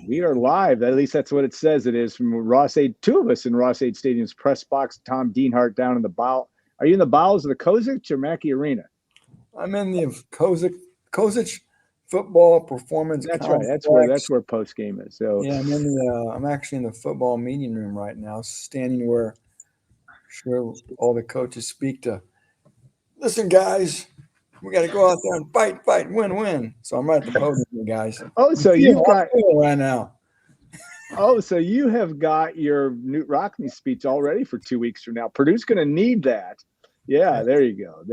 We are live. At least that's what it says. It is from Ross-Ade. Two of us in Ross-Ade Stadium's press box. Tom Dienhart down in the bow. Are you in the bowels of the Kozic or Mackey Arena? I'm in the Kozic Football Performance That's Complex. right. That's where post game is. So yeah, I'm actually in the football meeting room right now, standing where I'm sure all the coaches speak to. Listen, guys, we got to go out there and fight, win. So I'm right at the podium, guys. so you've got right now. So you have got your Newt Rockne speech all ready for 2 weeks from now. Purdue's going to need that. Yeah, there you go.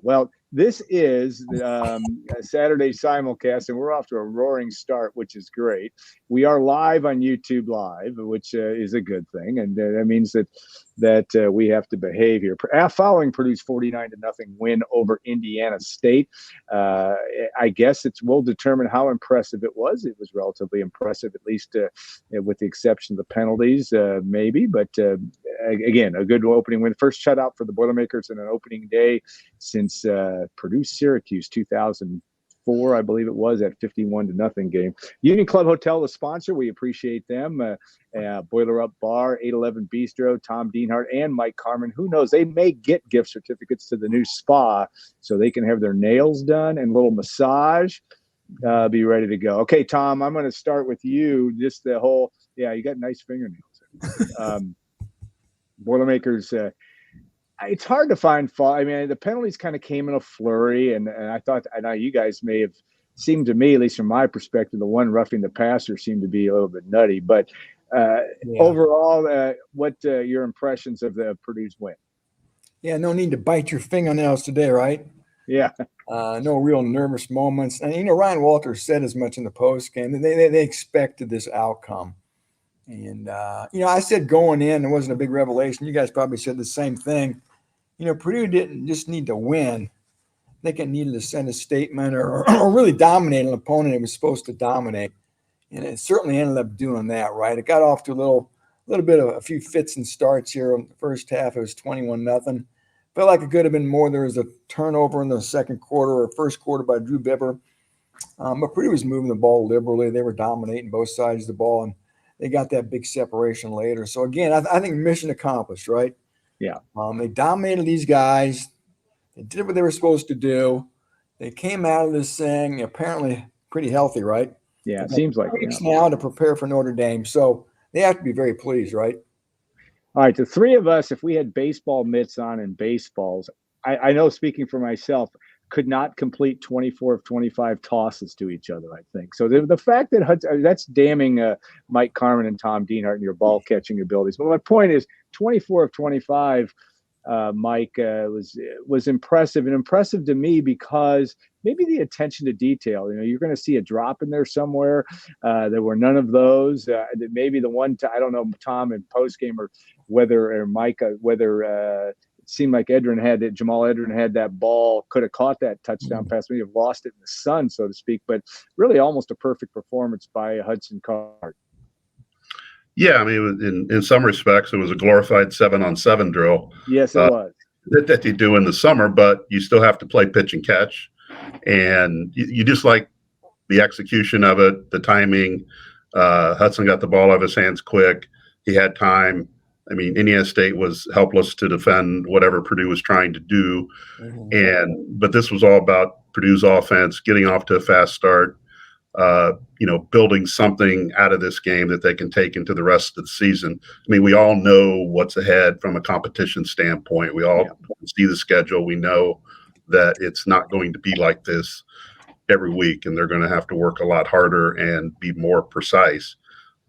Well, this is a Saturday simulcast, and we're off to a roaring start, which is great. We are live on YouTube Live, which is a good thing, and that means that we have to behave here. Following Purdue's 49-0 win over Indiana State, I guess we'll determine how impressive it was. It was relatively impressive, at least with the exception of the penalties, maybe. But again, a good opening win. First shutout for the Boilermakers in an opening day since Purdue-Syracuse 2004, I believe it was, at 51-0 game. Union Club Hotel, the sponsor, we appreciate them. Boiler Up Bar, 811 Bistro, Tom Dienhart, and Mike Carmen. Who knows? They may get gift certificates to the new spa so they can have their nails done and a little massage. Be ready to go. Okay, Tom, I'm going to start with you. Just the whole, you got nice fingernails. Boilermakers, it's hard to find fault. I mean, the penalties kind of came in a flurry, and I know you guys may have seemed to me, at least from my perspective, the one roughing the passer seemed to be a little bit nutty. But overall, what your impressions of the Purdue's win? Yeah, no need to bite your fingernails today, right? Yeah. No real nervous moments. And, Ryan Walters said as much in the post game. They expected this outcome. And, I said going in, it wasn't a big revelation. You guys probably said the same thing. Purdue didn't just need to win. I think it needed to send a statement or really dominate an opponent it was supposed to dominate. And it certainly ended up doing that, right? It got off to a bit of a few fits and starts here in the first half. It was 21-0. Felt like it could have been more. There was a turnover in the second quarter or first quarter by Drew Bibber. But Purdue was moving the ball liberally. They were dominating both sides of the ball, and they got that big separation later. So, again, I think mission accomplished, right? Yeah. They dominated these guys. They did what they were supposed to do. They came out of this thing apparently pretty healthy, right? Yeah, it seems like it. Now to prepare for Notre Dame. So they have to be very pleased, right? All right, the three of us, if we had baseball mitts on and baseballs, I know, speaking for myself, could not complete 24 of 25 tosses to each other, I think. So the fact that that's damning Mike Carmen and Tom Dienhart and your ball catching abilities. But my point is 24 of 25, Mike, was impressive, and impressive to me because maybe the attention to detail. You're going to see a drop in there somewhere. There were none of those. Maybe the one, I don't know, Tom, in postgame or Mike, whether it seemed like Jamal Edrin had that ball, could have caught that touchdown pass, maybe have lost it in the sun, so to speak. But really almost a perfect performance by Hudson Card. Yeah, I mean, in some respects, it was a glorified 7-on-7 drill. Yes, it was. That you do in the summer, but you still have to play pitch and catch. And you just like the execution of it, the timing. Hudson got the ball out of his hands quick. He had time. I mean, Indiana State was helpless to defend whatever Purdue was trying to do. Mm-hmm. But this was all about Purdue's offense, getting off to a fast start, building something out of this game that they can take into the rest of the season. I mean, we all know what's ahead from a competition standpoint. We all see the schedule. We know that it's not going to be like this every week, and they're going to have to work a lot harder and be more precise.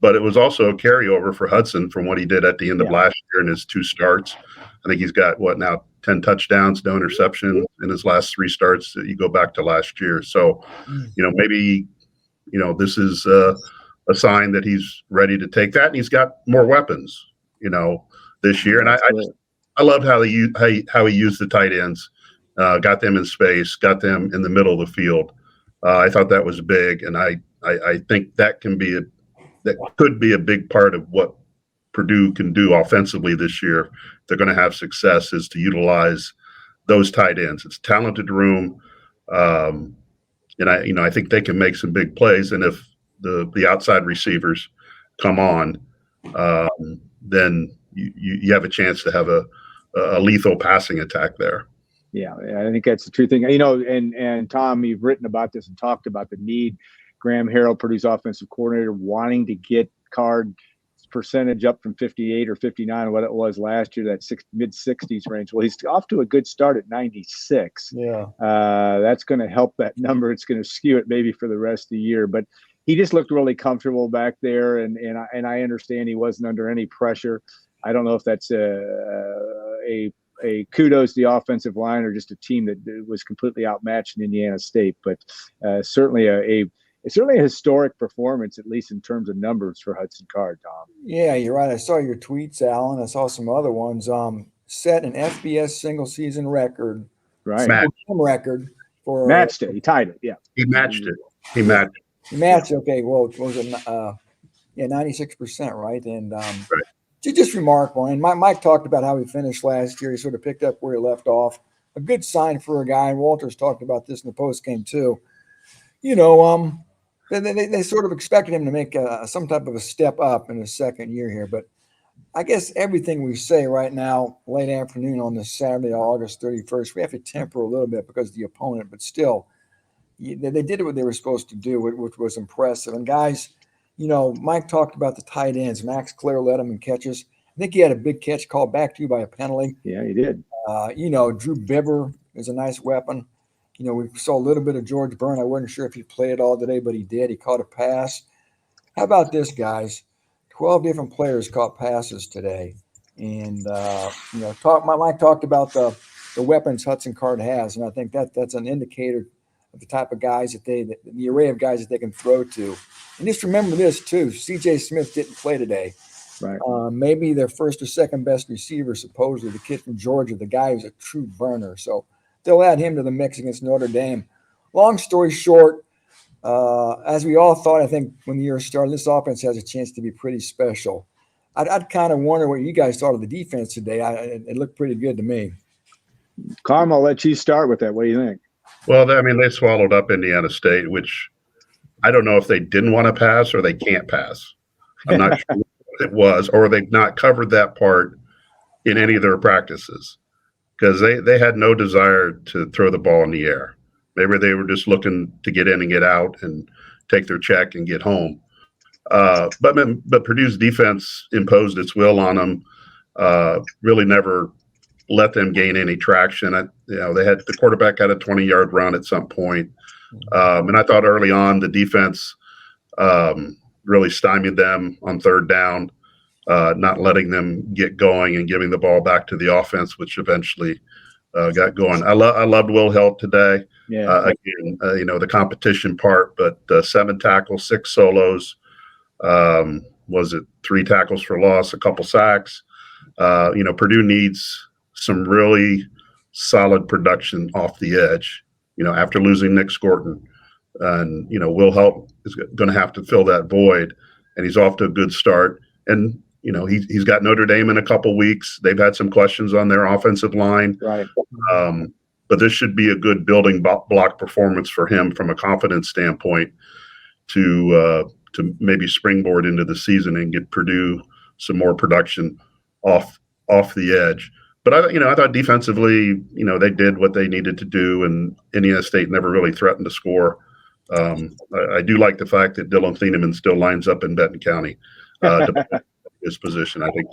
But it was also a carryover for Hudson from what he did at the end of last year in his 2 starts. I think he's got, 10 touchdowns, no interception in his last 3 starts. You go back to last year. So, maybe, this is a sign that he's ready to take that. And he's got more weapons, this year. And I loved how he used the tight ends, got them in space, got them in the middle of the field. I thought that was big. And I think that could be a big part of what Purdue can do offensively this year. They're going to have success is to utilize those tight ends. It's a talented room. And I think they can make some big plays. And if the outside receivers come on, then you have a chance to have a lethal passing attack there. Yeah, I think that's the true thing. And Tom, you've written about this and talked about the need. Graham Harrell, Purdue's offensive coordinator, wanting to get Card percentage up from 58 or 59, what it was last year, that mid-60s range. Well, he's off to a good start at 96. Yeah. That's going to help that number. It's going to skew it maybe for the rest of the year. But he just looked really comfortable back there, and I understand he wasn't under any pressure. I don't know if that's a kudos to the offensive line or just a team that was completely outmatched in Indiana State, but certainly it's certainly a historic performance, at least in terms of numbers for Hudson Card, Tom. Yeah, you're right. I saw your tweets, Alan. I saw some other ones. Set an FBS single season record, Right? Record for matched it. He tied it. Yeah, he matched it. He matched. Okay. Well, what was it? 96%, right? And right. Just remarkable. And Mike talked about how he finished last year. He sort of picked up where he left off. A good sign for a guy. And Walters talked about this in the post game too. They sort of expected him to make some type of a step up in his second year here. But I guess everything we say right now, late afternoon on this Saturday, August 31st, we have to temper a little bit because of the opponent. But still, they did what they were supposed to do, which was impressive. And guys, Mike talked about the tight ends. Max Clare led him in catches. I think he had a big catch called back to you by a penalty. Yeah, he did. Drew Bibber is a nice weapon. We saw a little bit of George Byrne. I wasn't sure if he played at all today, but he did. He caught a pass. How about this, guys? 12 different players caught passes today. And, Mike talked about the weapons Hudson Card has, and I think that's an indicator of the type of guys the array of guys that they can throw to. And just remember this, too. C.J. Smith didn't play today. Right. Maybe their first or second best receiver, supposedly, the kid from Georgia, the guy who's a true burner. So they'll add him to the mix against Notre Dame. Long story short, as we all thought, I think when the year started, this offense has a chance to be pretty special. I'd kind of wonder what you guys thought of the defense today. It looked pretty good to me. Carm, I'll let you start with that. What do you think? Well, they swallowed up Indiana State, which I don't know if they didn't want to pass or they can't pass. I'm not sure what it was, or they've not covered that part in any of their practices because they had no desire to throw the ball in the air. Maybe they were just looking to get in and get out and take their check and get home. But Purdue's defense imposed its will on them, really never let them gain any traction. They had the quarterback had a 20-yard run at some point. And I thought early on the defense really stymied them on third down, not letting them get going and giving the ball back to the offense, which eventually got going. I loved Will Helt today. Yeah. Again, the competition part, but 7 tackles, 6 solos. Was it 3 tackles for loss, a couple sacks? Purdue needs some really solid production off the edge. After losing Nick Scorton, and Will Helt is going to have to fill that void, and he's off to a good start. And he's got Notre Dame in a couple weeks. They've had some questions on their offensive line, right? But this should be a good building block performance for him from a confidence standpoint to maybe springboard into the season and get Purdue some more production off the edge. But I thought defensively, they did what they needed to do, and Indiana State never really threatened to score. I do like the fact that Dylan Thieneman still lines up in Benton County to his position. I think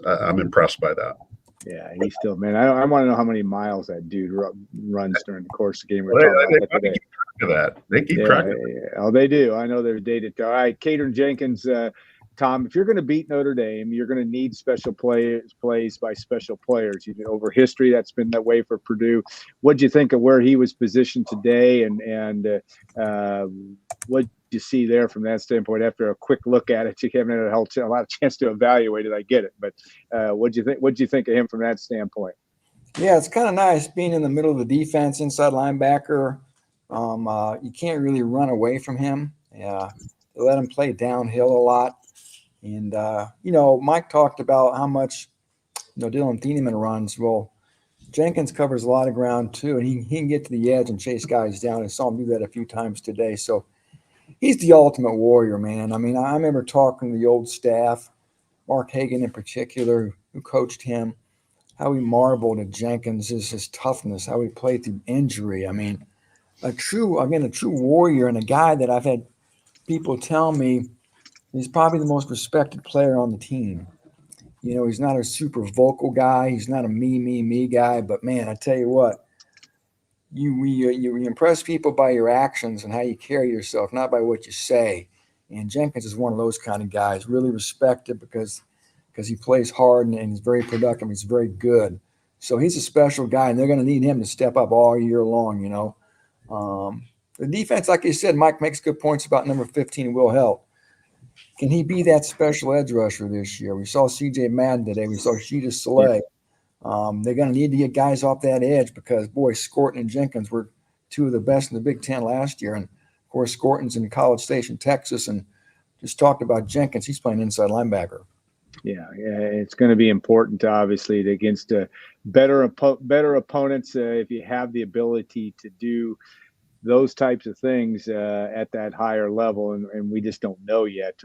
I'm impressed by that. Yeah, he's still, man. I want to know how many miles that dude runs during the course of the game. They keep track of it. Oh, they do. I know they're dated. All right, Caden Jenkins. Tom, if you're going to beat Notre Dame, you're going to need special plays by special players. Over history, that's been that way for Purdue. What do you think of where he was positioned today, and what you see there from that standpoint? After a quick look at it, you haven't had a lot of chance to evaluate it. I get it, but what do you think? What do you think of him from that standpoint? Yeah, it's kind of nice being in the middle of the defense, inside linebacker. You can't really run away from him. Yeah, they let him play downhill a lot. And, Mike talked about how much, Dylan Thieneman runs. Well, Jenkins covers a lot of ground too, and he can get to the edge and chase guys down. I saw him do that a few times today. So he's the ultimate warrior, man. I mean, I remember talking to the old staff, Mark Hagan in particular, who coached him, how he marveled at Jenkins, his toughness, how he played through injury. I mean, a true warrior, and a guy that I've had people tell me he's probably the most respected player on the team. You know, he's not a super vocal guy. He's not a me guy. But man, I tell you what, you impress people by your actions and how you carry yourself, not by what you say. And Jenkins is one of those kind of guys, really respected because he plays hard and he's very productive. He's very good. So he's a special guy, and they're going to need him to step up all year long. You know, the defense, like you said, Mike makes good points about number 15, Will Help. Can he be that special edge rusher this year? We saw C.J. Madden today. We saw Sheeta Soleil. They're going to need to get guys off that edge because, boy, Scorton and Jenkins were two of the best in the Big Ten last year. And, of course, Scorton's in College Station, Texas. And just talked about Jenkins. He's playing inside linebacker. Yeah, it's going to be important, obviously, against better opponents if you have the ability to do those types of things at that higher level, and we just don't know yet.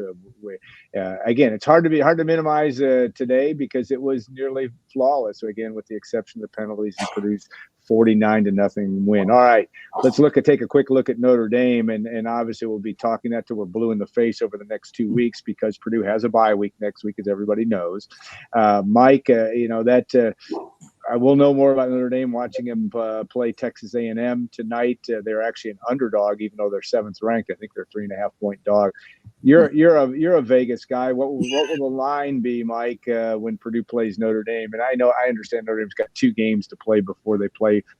Again, it's hard to minimize today because it was nearly flawless. So again, with the exception of the penalties, and Purdue's 49-0 win. All right, let's take a quick look at Notre Dame, and obviously we'll be talking that till we're blue in the face over the next 2 weeks because Purdue has a bye week next week, as everybody knows. Mike, I will know more about Notre Dame watching him play Texas A&M tonight. They're actually an underdog, even though they're 7th ranked. I think they're 3.5-point dog. You're a Vegas guy. What will the line be, Mike, when Purdue plays Notre Dame? And I understand Notre Dame's got 2 games to play before they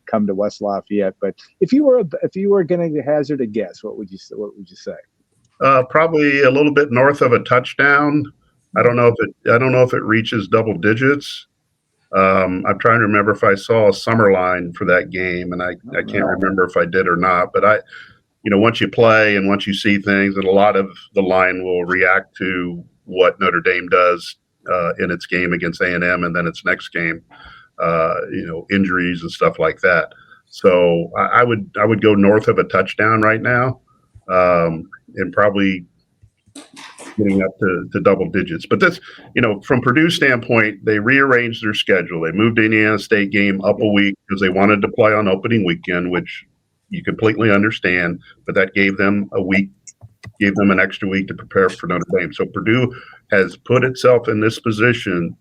come to West Lafayette. But if you were going to hazard a guess, what would you say? Probably a little bit north of a touchdown. I don't know if it reaches double digits. I'm trying to remember if I saw a summer line for that game, and I can't remember if I did or not. But once you play and once you see things, and a lot of the line will react to what Notre Dame does in its game against A&M, and then its next game, injuries and stuff like that. So I would go north of a touchdown right now, and probably getting up to double digits. But that's, from Purdue's standpoint, they rearranged their schedule. They moved the Indiana State game up a week because they wanted to play on opening weekend, which you completely understand, but that gave them an extra week to prepare for Notre Dame. So Purdue has put itself in this position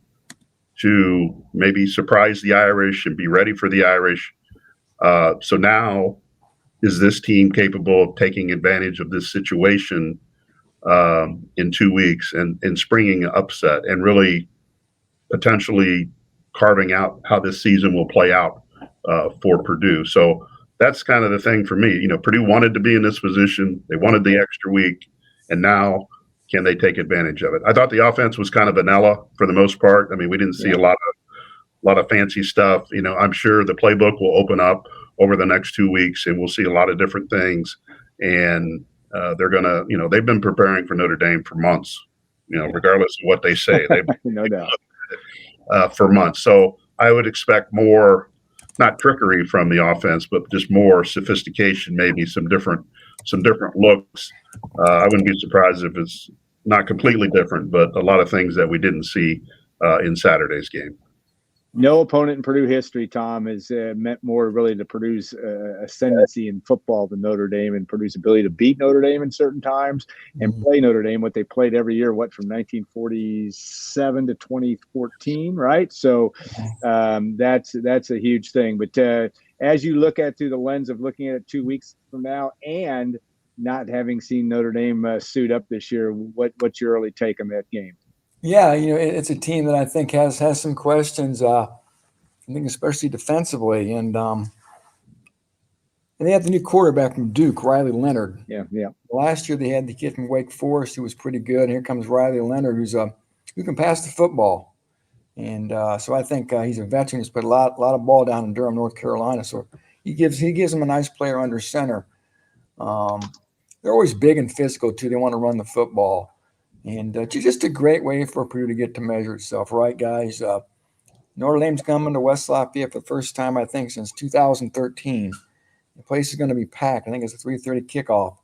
to maybe surprise the Irish and be ready for the Irish. So now, is this team capable of taking advantage of this situation in 2 weeks and springing an upset and really potentially carving out how this season will play out for Purdue? So that's kind of the thing for me. Purdue wanted to be in this position. They wanted the extra week, and now can they take advantage of it? I thought the offense was kind of vanilla for the most part. I mean, we didn't see a lot of fancy stuff. I'm sure the playbook will open up over the next 2 weeks, and we'll see a lot of different things. And they're going to, they've been preparing for Notre Dame for months, regardless of what they say. They've no doubt. For months. So I would expect more, not trickery from the offense, but just more sophistication, maybe some different looks. I wouldn't be surprised if it's not completely different, but a lot of things that we didn't see in Saturday's game. No opponent in Purdue history, Tom, has meant more really to Purdue's ascendancy in football than Notre Dame, and Purdue's ability to beat Notre Dame in certain times and play Notre Dame, what they played every year, from 1947 to 2014, right? So that's a huge thing. But as you look at through the lens of looking at it 2 weeks from now and not having seen Notre Dame suit up this year, what's your early take on that game? Yeah, it's a team that I think has some questions. I think especially defensively, and they have the new quarterback from Duke, Riley Leonard. Yeah. Last year they had the kid from Wake Forest who was pretty good. And here comes Riley Leonard, who can pass the football, and so I think he's a veteran. He's put a lot of ball down in Durham, North Carolina. So he gives him a nice player under center. They're always big and physical too. They want to run the football. And just a great way for Purdue to get to measure itself, right, guys? Notre Dame's coming to West Lafayette for the first time, I think, since 2013. The place is going to be packed. I think it's a 3:30 kickoff.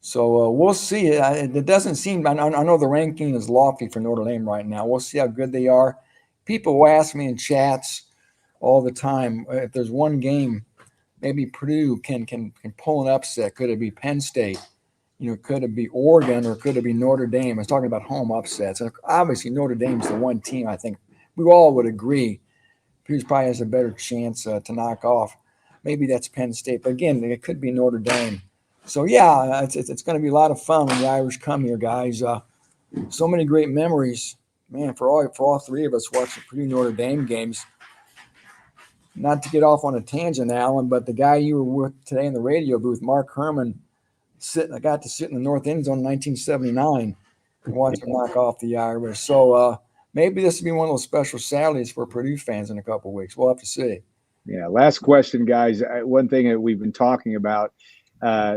So we'll see. It doesn't seem. I know the ranking is lofty for Notre Dame right now. We'll see how good they are. People will ask me in chats all the time if there's one game maybe Purdue can pull an upset. Could it be Penn State? Could it be Oregon or could it be Notre Dame? I was talking about home upsets. And obviously, Notre Dame's the one team I think we all would agree Purdue probably has a better chance to knock off. Maybe that's Penn State. But again, it could be Notre Dame. So, yeah, it's going to be a lot of fun when the Irish come here, guys. So many great memories, man, for all three of us watching Purdue Notre Dame games. Not to get off on a tangent, Alan, but the guy you were with today in the radio booth, Mark Herman, I got to sit in the north end zone in 1979 and watch him knock off the Irish. So maybe this will be one of those special Saturdays for Purdue fans in a couple of weeks. We'll have to see. Yeah. Last question, guys. One thing that we've been talking about,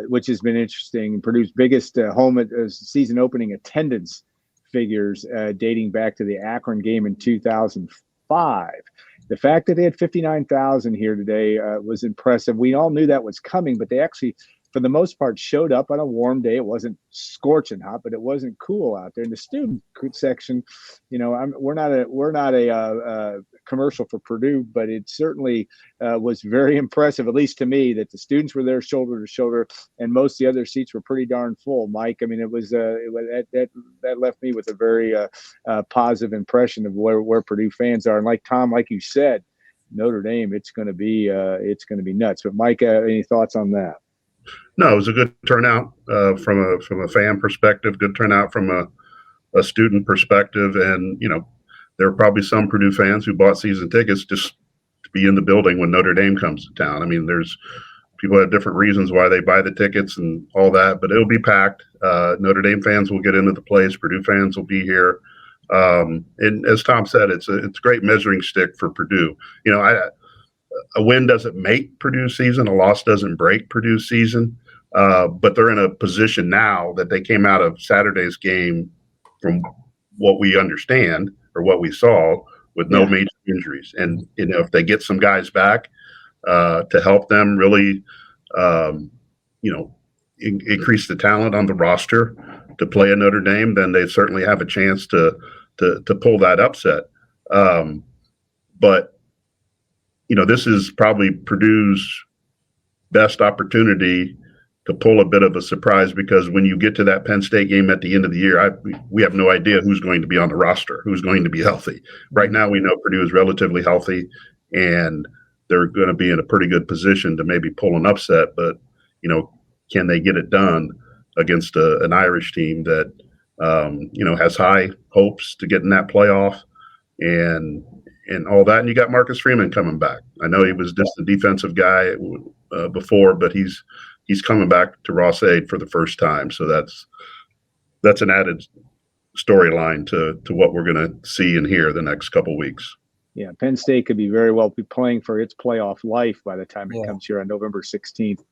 which has been interesting, Purdue's biggest home season opening attendance figures dating back to the Akron game in 2005. The fact that they had 59,000 here today was impressive. We all knew that was coming, but they actually, for the most part, showed up on a warm day. It wasn't scorching hot, but it wasn't cool out there. In the student section, we're not a commercial for Purdue, but it certainly was very impressive, at least to me, that the students were there shoulder to shoulder, and most of the other seats were pretty darn full. Mike, I mean, it was that left me with a very positive impression of where Purdue fans are. And like Tom, like you said, Notre Dame, it's going to be nuts. But Mike, any thoughts on that? No, it was a good turnout from a fan perspective, good turnout from a student perspective. And, there are probably some Purdue fans who bought season tickets just to be in the building when Notre Dame comes to town. I mean, there's people have different reasons why they buy the tickets and all that, but it'll be packed. Notre Dame fans will get into the place. Purdue fans will be here. And as Tom said, it's a great measuring stick for Purdue. A win doesn't make Purdue's season. A loss doesn't break Purdue's season. But they're in a position now that they came out of Saturday's game, from what we understand or what we saw, with no major injuries. And, if they get some guys back to help them really, increase the talent on the roster to play at Notre Dame, then they certainly have a chance to pull that upset. But this is probably Purdue's best opportunity to pull a bit of a surprise, because when you get to that Penn State game at the end of the year, we have no idea who's going to be on the roster, who's going to be healthy. Right now, we know Purdue is relatively healthy, and they're going to be in a pretty good position to maybe pull an upset. But, can they get it done against an Irish team that, has high hopes to get in that playoff and all that? And you got Marcus Freeman coming back. I know he was just a defensive guy before, but he's coming back to Ross-Ade for the first time. So that's an added storyline to what we're going to see and hear the next couple of weeks. Yeah, Penn State could be very well be playing for its playoff life by the time it comes here on November 16th.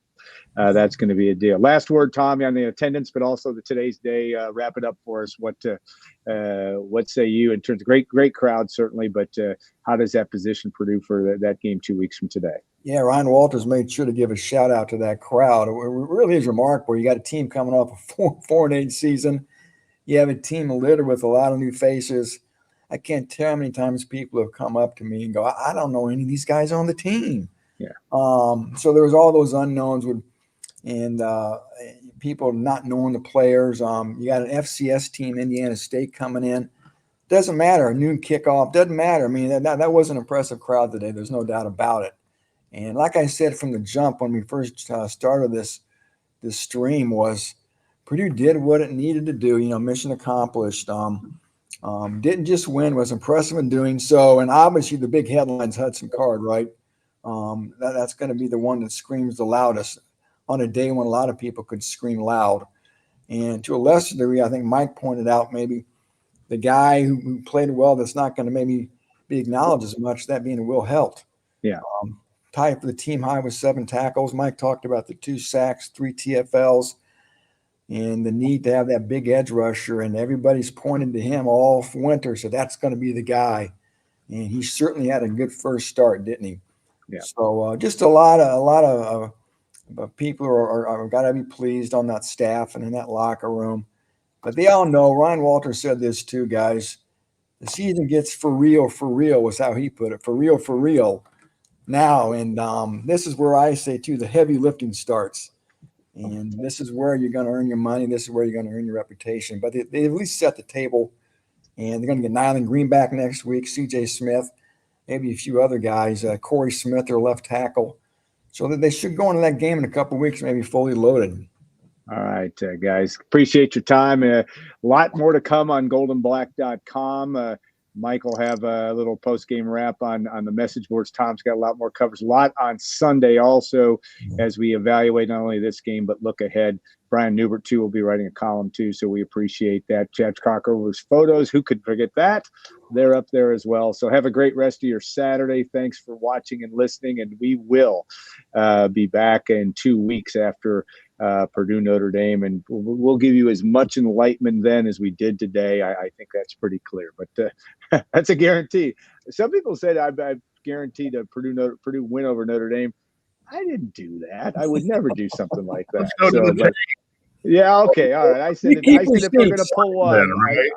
That's going to be a deal. Last word, Tommy, on the attendance, but also today's day. Wrap it up for us. What say you in terms of great crowd, certainly, but how does that position Purdue for that game 2 weeks from today? Yeah, Ryan Walters made sure to give a shout out to that crowd. It really is remarkable. You got a team coming off a 4-8 season. You have a team littered with a lot of new faces. I can't tell how many times people have come up to me and go, I don't know any of these guys on the team. Yeah. So there was all those unknowns and people not knowing the players. You got an FCS team, Indiana State, coming in. Doesn't matter. A noon kickoff. Doesn't matter. I mean, that was an impressive crowd today. There's no doubt about it. And like I said from the jump when we first started this stream, was Purdue did what it needed to do. Mission accomplished. Didn't just win, was impressive in doing so. And obviously the big headline's Hudson Card, right? That's going to be the one that screams the loudest on a day when a lot of people could scream loud. And to a lesser degree, I think Mike pointed out maybe the guy who played well that's not going to maybe be acknowledged as much, that being Will Helt. Yeah. Tied for the team high with 7 tackles. Mike talked about the 2 sacks, 3 TFLs, and the need to have that big edge rusher. And everybody's pointed to him all winter. So that's going to be the guy. And he certainly had a good first start, didn't he? Yeah. So just a lot of but people are got to be pleased on that staff and in that locker room. But they all know, Ryan Walters said this too, guys. The season gets for real was how he put it. For real now. And this is where I say too, the heavy lifting starts. And this is where you're going to earn your money. This is where you're going to earn your reputation. But they at least set the table. And they're going to get Nyland Green back next week, C.J. Smith, maybe a few other guys, Corey Smith, their left tackle. So that they should go into that game in a couple of weeks, maybe fully loaded. All right, guys. Appreciate your time. A lot more to come on goldenblack.com. Mike will have a little post-game wrap on the message boards. Tom's got a lot more covers. A lot on Sunday also as we evaluate not only this game, but look ahead. Brian Neubert, too, will be writing a column, too, so we appreciate that. Chad Cocker's photos, who could forget that? They're up there as well. So have a great rest of your Saturday. Thanks for watching and listening, and we will be back in 2 weeks after Purdue Notre Dame, and we'll give you as much enlightenment then as we did today. I think that's pretty clear, but that's a guarantee. Some people said I've guaranteed a Purdue win over Notre Dame. I didn't do that. I would never do something like that. Let's go to the yeah, okay, all right. I said if we're gonna pull one, then, right?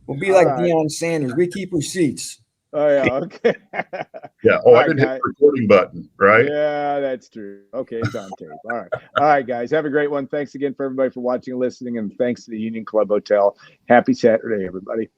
We'll be like Deion Sanders. We keep receipts. Oh yeah, okay. Yeah. Oh, I didn't hit the recording button, right? Yeah, that's true. Okay, it's on tape. All right, guys. Have a great one. Thanks again for everybody for watching and listening, and thanks to the Union Club Hotel. Happy Saturday, everybody.